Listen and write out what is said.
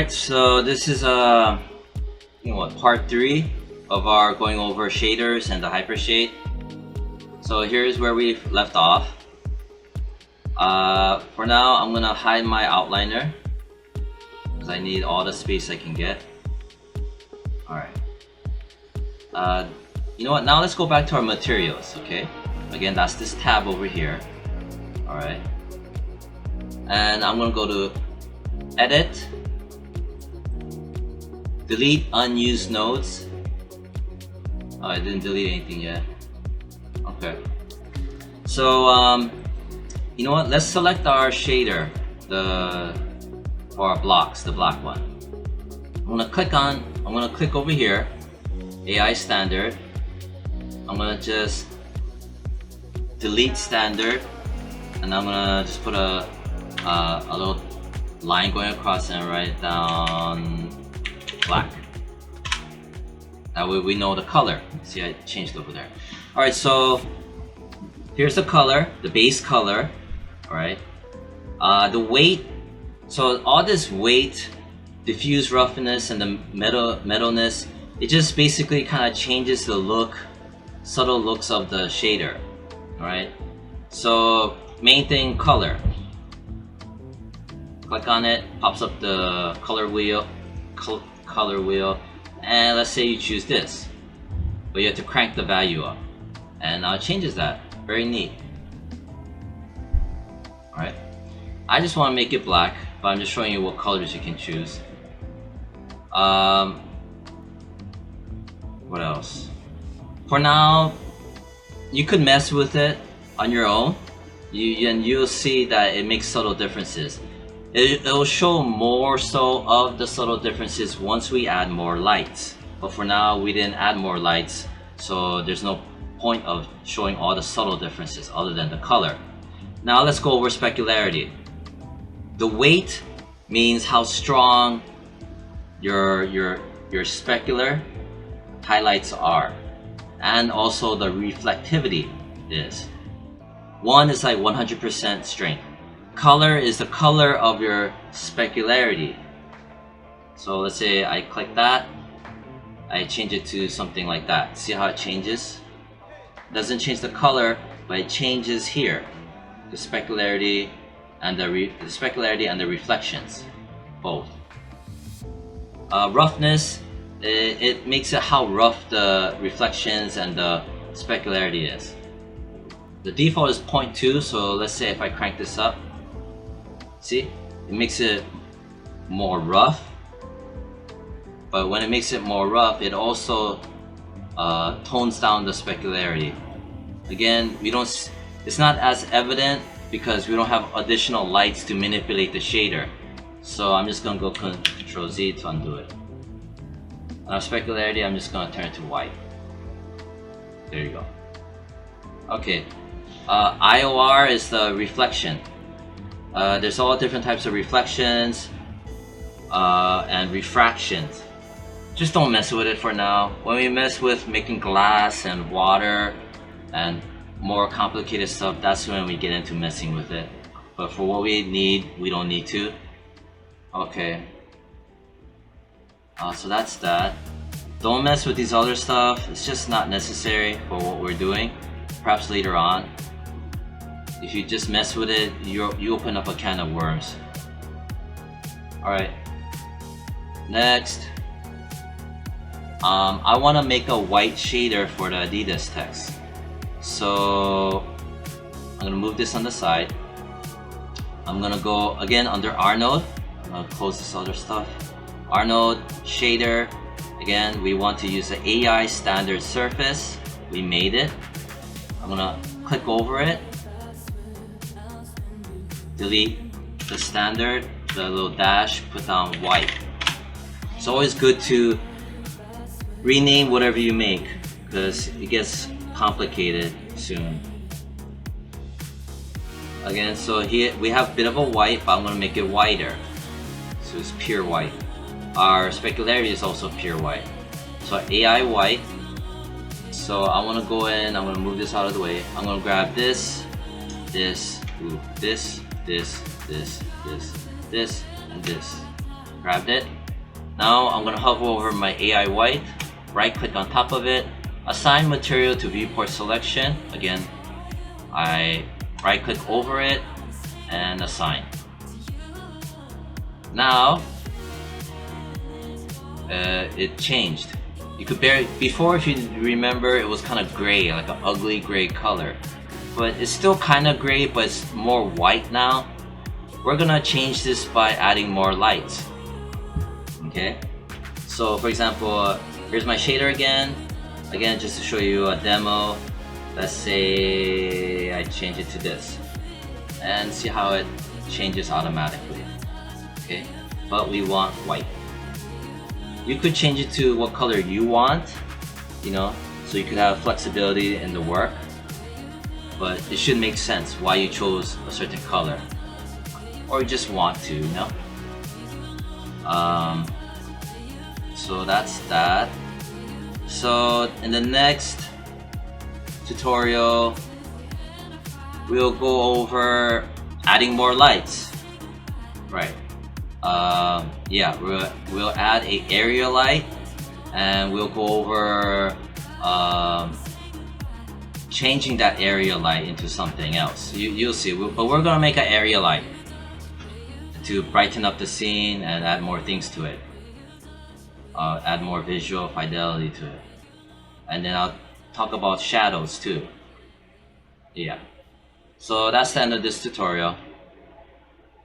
Alright, so this is part 3 of our going over shaders and the HyperShade. So here's where we left off. For now, I'm gonna hide my outliner because I need all the space I can get. Alright. You know what? Now let's go back to our materials, okay? Again, that's this tab over here. Alright. And I'm gonna go to Edit, Delete Unused Nodes. Oh, I didn't delete anything yet. Okay. So, you know what? Let's select our shader, for our blocks, the black one. I'm gonna click over here, AI Standard. I'm gonna just delete Standard, and I'm gonna just put a little line going across and write down black. That way we know the color. See, I changed over there. Alright, so here's the color, the base color. Alright. The weight. So all this weight, diffuse roughness, and the metalness, it just basically kind of changes the look, subtle looks of the shader. Alright. So main thing, color. Click on it, pops up the color wheel, and let's say you choose this, but you have to crank the value up, and now it changes that. Very neat. Alright, I just want to make it black, but I'm just showing you what colors you can choose. What else? For now, you could mess with it on your own, and you'll see that it makes subtle differences. It'll show more so of the subtle differences once we add more lights. But for now, we didn't add more lights, so there's no point of showing all the subtle differences other than the color. Now let's go over specularity. The weight means how strong your specular highlights are, and also the reflectivity is. One is like 100% strength. Color is the color of your specularity. So let's say I click that, I change it to something like that. See how it changes? It doesn't change the color, but it changes here. The specularity and the reflections, both. Roughness, it makes it how rough the reflections and the specularity is. The default is 0.2, so let's say if I crank this up, see, it makes it more rough, but when it makes it more rough, it also tones down the specularity. Again, it's not as evident because we don't have additional lights to manipulate the shader. So I'm just gonna go Ctrl Z to undo it. Now specularity, I'm just gonna turn it to white. There you go. Okay, IOR is the reflection. There's all different types of reflections and refractions. Just don't mess with it for now. When we mess with making glass and water and more complicated stuff, that's when we get into messing with it. But for what we need, we don't need to. Okay. So that's that. Don't mess with these other stuff. It's just not necessary for what we're doing. Perhaps later on. If you just mess with it, you open up a can of worms. Alright. Next. I want to make a white shader for the Adidas text. So I'm going to move this on the side. I'm going to go again under Arnold. I'm going to close this other stuff. Arnold shader. Again, we want to use the AI Standard Surface. We made it. I'm going to click over it. Delete the standard, the little dash, put down white. It's always good to rename whatever you make because it gets complicated soon. Again, so here we have a bit of a white, but I'm going to make it whiter. So it's pure white. Our specularity is also pure white. So AI white. So I want to go in, I'm going to move this out of the way. I'm going to grab this, this, this, and this. Grabbed it. Now I'm gonna hover over my AI white, right click on top of it, assign material to viewport selection. Again, I right click over it and assign. Now it changed. You could before, if you remember, it was kind of gray, like an ugly gray color, but it's still kind of gray, but it's more white now. We're gonna change this by adding more lights. Okay, so for example, here's my shader again, just to show you a demo. Let's say I change it to this and see how it changes automatically. Okay, but we want white. You could change it to what color you want, you know, so you could have flexibility in the work, but it should make sense why you chose a certain color, or you just want to, you know. So that's that. So in the next tutorial, we'll go over adding more lights, right? Yeah, we'll add a area light, and we'll go over changing that area light into something else. You'll see, but we're gonna make an area light to brighten up the scene and add more things to it, add more visual fidelity to it, and then I'll talk about shadows too. Yeah, so that's the end of this tutorial.